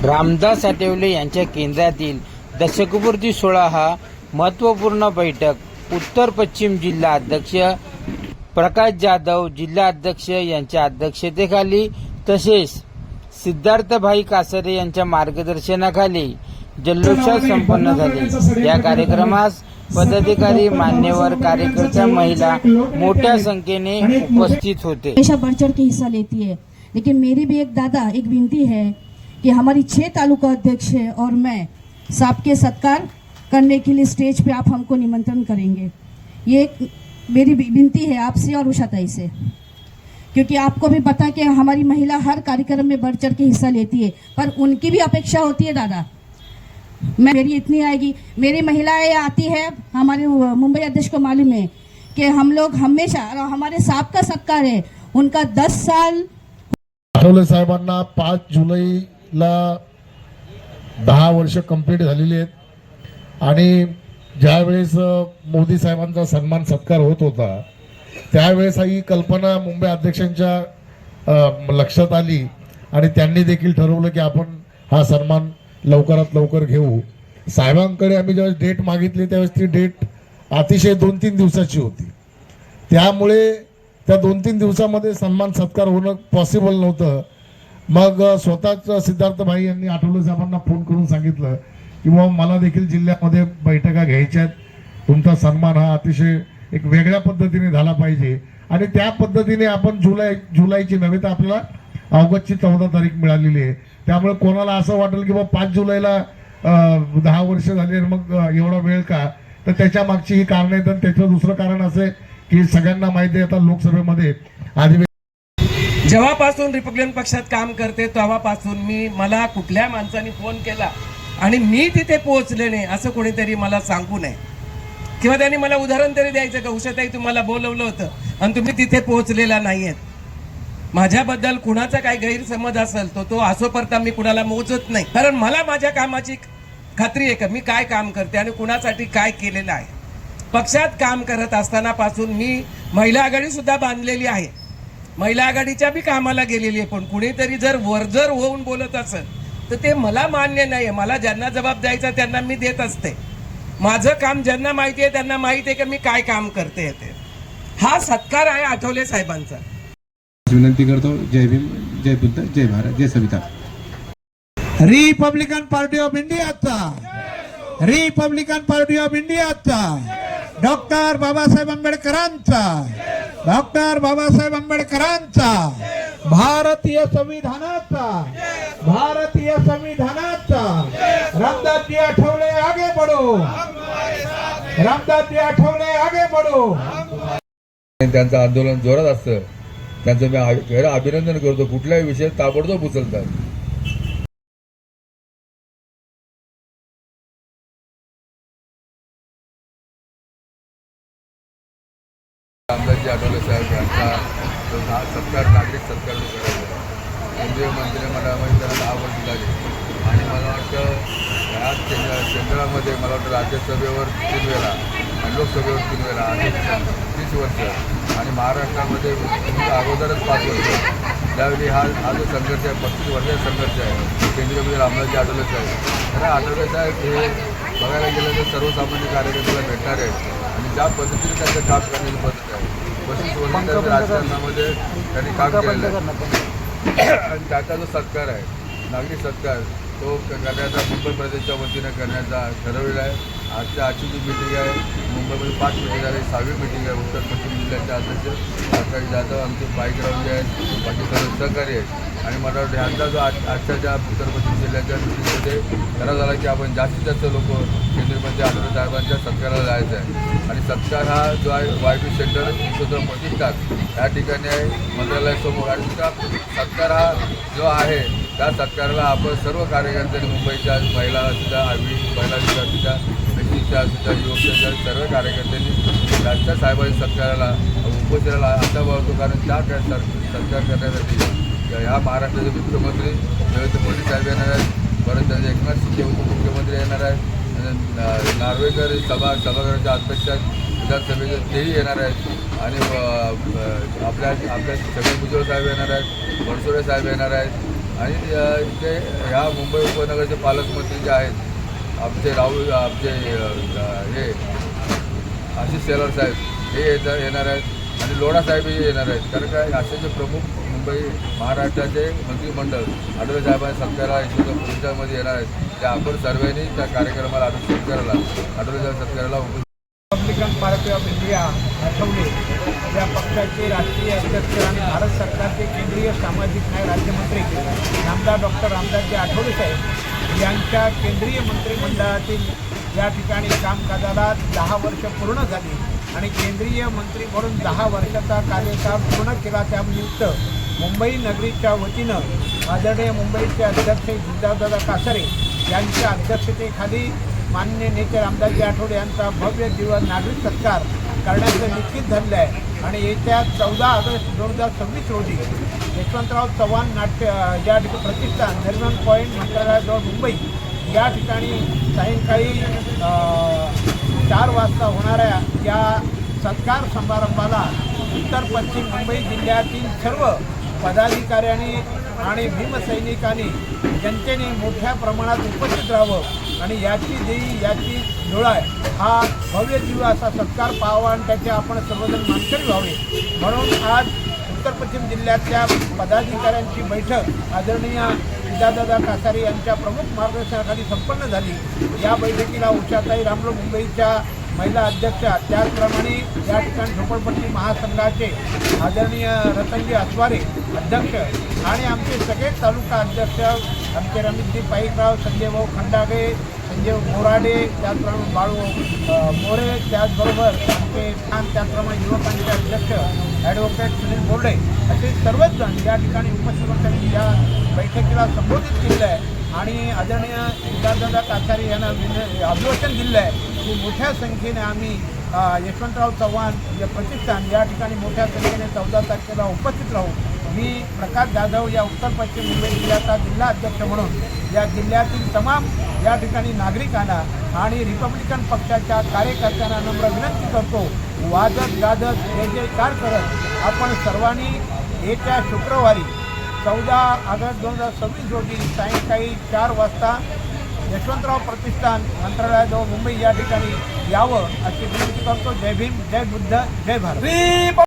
रामदास आठवले यांच्या केंद्रातील दशकपूर्ती सोहळा हा महत्त्वपूर्ण बैठक उत्तर पश्चिम जिल्हा अध्यक्ष प्रकाश जाधव जिल्हा अध्यक्ष यांच्या अध्यक्षतेखाली तसेच सिद्धार्थभाई कासरे यांच्या मार्गदर्शनाखाली जल्लोषात संपन्न झाले। या कार्यक्रमास पदाधिकारी मान्यवर कार्यकर्ता महिला मोठ्या संख्येने उपस्थित होते। हमेशा बढ़ चढ़ के हिस्सा लेती है, लेकिन मेरी भी एक विनती है कि हमारी 6 तालुका अध्यक्ष है और मैं सबके सत्कार करने के लिए स्टेज पे आप हमको निमंत्रण करेंगे। ये एक मेरी विनती है आपसे और उषाताई से, क्योंकि आपको भी पता कि हमारी महिला हर कार्यक्रम में बढ़ चढ़ के हिस्सा लेती है, पर उनकी भी अपेक्षा होती है दादा। मेरी इतनी आएगी, मेरी महिलाएं आती है, हमारे मुंबई अध्यक्ष को मालूम है कि हम लोग हमेशा और हमारे साहब का सत्कार है उनका 10 साल। आठवले साहेबांना 5 जुलैला 10 वर्ष कंप्लीट झालेली आहेत आणि ज्यावेळेस मोदी साहेबांचा सन्मान सत्कार होत होता त्यावेळेस ही कल्पना मुंबई अध्यक्षांच्या लक्षात आली आणि त्यांनी देखील ठरवलं की आपण हा सन्मान लवकरात लवकर घेऊ। साहेबांकडे आम्ही ज्यावेळेस डेट मागितली त्यावेळेस ती डेट अतिशय 2-3 दिवसाची होती, त्यामुळे त्या 2-3 दिवसामध्ये सन्मान सत्कार होणं पॉसिबल नव्हतं। मग स्वतःच सिद्धार्थभाई यांनी आठवले साहेबांना फोन करून सांगितलं की बाबा मला देखील जिल्ह्यामध्ये बैठका घ्यायच्या आहेत, तुमचा सन्मान हा अतिशय एक वेगळ्या पद्धतीने झाला पाहिजे आणि त्या पद्धतीने आपण जुलैची नव्हे तर आपल्याला ऑगस्टची 14 तारीख मिळालेली आहे। त्यामुळे कोणाला असं वाटेल की बाबा 5 जुलैला 10 वर्ष झाली मग एवढा वेळ का, तर त्याच्या मागची ही कारण आहेत। आणि त्याचं दुसरं कारण असं आहे की सगळ्यांना माहिती आहे आता लोकसभेमध्ये जेव्हापासून रिपब्लिकन पक्षात काम करते तेव्हापासून मला कुठल्या माणसाने फोन केला आणि मी तिथे पोहोचले नाही असं कोणीतरी मला सांगू नये, किंवा त्यांनी मला उदाहरण तरी द्यायचं का उषाताई तुम्हाला बोलवलं होतं आणि तुम्ही तिथे पोहोचलेला नाहीयेत। माझ्याबद्दल कुणाचा काही गैरसमज असेल तो असोपर्यंत मी कुणाला मोजत नाही, कारण मला माझ्या कामाची खात्री आहे का मी काय काम करते आणि कुणासाठी काय केलेलं आहे। पक्षात काम करत असताना पासून मी महिला आघाडी सुद्धा बांधलेली आहे, महिला आघाडीच्या बी कामाला गेलेली आहे, पण कुणीतरी जर वरजर होऊन बोलत असेल तर ते मला मान्य नाही। मला ज्यांना जबाब द्यायचा त्यांना मी देत असते, माझं काम ज्यांना माहिती आहे त्यांना माहिती आहे की मी काय काम करते। हा सत्कार आहे आठवले साहेबांचा। विनंती करतो। जय भीम, जय बुद्ध, जय भारत, जय संविधान। रिपब्लिकन पार्टी ऑफ इंडियाचा, रिपब्लिकन पार्टी ऑफ इंडियाचा, डॉक्टर बाबासाहेब आंबेडकरांचा, डॉक्टर बाबासाहेब आंबेडकरांचा, भारतीय संविधानाचा, भारतीय संविधानाचा। रामदासजी आठवले आगे बढ़ो, रामदासजी आठवले आगे बढ़ो। त्यांचं आंदोलन जोरात असतं, त्यांचं मी खरं अभिनंदन करतो। कुठल्याही विषयात ताबडतोब उचलतात। रामदासजी आठवले साहेब यांचा सत्कार नागरिक सत्कार करायचा। केंद्रीय मंत्रिमंडळामध्ये त्यांना 10 वर्ष झाली आणि मला वाटतं या केंद्रामध्ये मला वाटतं राज्यसभेवर 3 वेळा आणि लोकसभेवर 3 वेळा आणि 30 वर्ष आणि महाराष्ट्रामध्ये अगोदरच 5 वर्ष। त्यावेळी हा जो संघर्ष आहे 35 वर्षाचा संघर्ष आहे केंद्रीय मंत्री रामदासजी आठवले साहेब। तर आठवले साहेब हे बघायला गेलं तर सर्वसामान्य कार्यकर्त्याला भेटणार आहेत आणि ज्या पद्धतीने त्यांचं काम करण्याची पद्धत आहे 35 वर्षांच्या राजकारणामध्ये त्यांनी काम केलेलं आहे आणि त्याचा जो सत्कार आहे नागरिक सत्कार तो करण्याचा मुंबई प्रदेशच्या वतीने करण्याचा ठरवलेला आहे। आजची जी मीटिंग आहे मुंबईमध्ये 5 मीटिंग झाली, 6वी मीटिंग आहे। उत्तर पश्चिम जिल्ह्याच्या अध्यक्ष प्रकाश जाधव आमचे बाईकराव जे आहेत बाकी सर्व सहकारी आहेत आणि मला वाटतं ह्यांचा जो आजच्या उत्तर पश्चिम जिल्ह्याच्या मीटिंगमध्ये ठराव झाला की आपण जास्तीत जास्त लोक केंद्रीय मंत्री आठवले साहेबांच्या सत्काराला जायचं आहे आणि सत्कार हा जो आहे वायबी सेंटर 35 तास या ठिकाणी आहे मंत्रालयासमोर आणि सुद्धा सत्कार हा जो आहे त्या सत्काराला आपण सर्व कार्यकर्त्यांनी मुंबईच्या महिलासुद्धा महिला विद्यार्थीच्या व्यक्तीच्या सुद्धा युवकांच्या सर्व कार्यकर्त्यांनी त्यांच्या साहेबांच्या सत्काराला उपस्थितीला आता वाढतो, कारण त्या सत्कार करण्यासाठी ह्या महाराष्ट्राचे मुख्यमंत्री देवेंद्र फडणवीस साहेब येणार आहेत, परत त्याचे एकनाथ शिंदे उपमुख्यमंत्री येणार आहेत, नार्वेकर सभागृहाच्या अध्यक्ष विधानसभेचे तेही येणार आहेत आणि आपल्या सगळे भुजबळ साहेब येणार आहेत, बनसोडे साहेब येणार आहेत, आणि इथे ह्या मुंबई उपनगरचे पालकमंत्री जे आहेत आमचे हे आशिष शेलार साहेब हे येणार आहेत आणि लोढा साहेबही येणार आहेत. कारण काय असे जे प्रमुख मुंबई महाराष्ट्राचे मंत्रिमंडळ आठवले साहेबांच्या सत्काराला यशवंतपूरच्यामध्ये येणार आहेत. त्या आपण सर्वांनी त्या कार्यक्रमाला आठवले साहेब सत्काराला Republican party of India Athawale या पक्षाचे राष्ट्रीय अध्यक्ष आणि भारत सरकारचे केंद्रीय सामाजिक न्याय राज्यमंत्री नामदार डॉक्टर रामदासजी आठवले साहेब यांच्या केंद्रीय मंत्रिमंडळातील या ठिकाणी कामकाजाला 10 वर्ष पूर्ण झाली आणि केंद्रीय मंत्री म्हणून 10 वर्षाचा कार्यकाळ पूर्ण केला. त्यानिमित्त मुंबई नगरीच्या वतीनं आदरणीय मुंबईचे अध्यक्ष जिजाऊदादा कासारे यांच्या अध्यक्षतेखाली माननीय नेते रामदासजी आठवले यांचा भव्य जीवन नागरिक सत्कार करण्याचं निश्चित झालेलं आहे आणि येत्या 14 ऑगस्ट 2026 रोजी यशवंतराव चव्हाण नाट्य या ठिकाणी प्रतिष्ठान नरिमन पॉईंट मंत्रालयाजवळ मुंबई या ठिकाणी सायंकाळी 4 वाजता होणाऱ्या या सत्कार समारंभाला उत्तर पश्चिम मुंबई जिल्ह्यातील सर्व पदाधिकाऱ्यांनी आणि भीमसैनिकांनी जनतेने मोठ्या प्रमाणात उपस्थित राहावं आणि याची डोळा हा भव्य जीव असा सत्कार पाहावा आणि त्याचे आपण सर्वजण मानकरी व्हावे म्हणून आज उत्तर पश्चिम जिल्ह्यातल्या पदाधिकाऱ्यांची बैठक आदरणीय जिजाऊदादा कासारे यांच्या प्रमुख मार्गदर्शनाखाली संपन्न झाली. या बैठकीला उषाताई रामलो मुंबईच्या महिला अध्यक्षा त्याचप्रमाणे या ठिकाणी झोपडपट्टी महासंघाचे आदरणीय रतनजी अस्वारे अध्यक्ष आणि आमचे सगळे तालुका अध्यक्ष आमचे रमेशजी पाईकराव, संजय भाऊ खंडागे, संजय मोराडे, त्याचप्रमाणे बाळू मोरे, त्याचबरोबर आमचे त्याचप्रमाणे युवकांचे अध्यक्ष ॲडव्होकेट सुनील बोर्डे असे सर्वच जण या ठिकाणी उपस्थित होऊन त्यांनी या बैठकीला संबोधित केलेलं आहे आणि आदरणीय जिजाऊदादा कासारे यांना अभिवादन दिलं आहे की मोठ्या संख्येने आम्ही यशवंतराव चव्हाण या प्रतिष्ठान या ठिकाणी मोठ्या संख्येने 14 तारखेला उपस्थित राहू. मी प्रकाश जाधव या उत्तर पश्चिम मुंबई जिल्ह्याचा जिल्हा अध्यक्ष म्हणून या जिल्ह्यातील तमाम या ठिकाणी नागरिकांना आणि रिपब्लिकन पक्षाच्या कार्यकर्त्यांना नम्र विनंती करतो, वाजत गाजत जय जयकार करत आपण सर्वांनी येत्या शुक्रवारी 14 ऑगस्ट 2026 रोजी सायंकाळी 4 वाजता यशवंतराव प्रतिष्ठान मंत्रालयाजवळ मुंबई या ठिकाणी यावं अशी विनंती करतो. जय भीम, जय बुद्ध, जय भारत.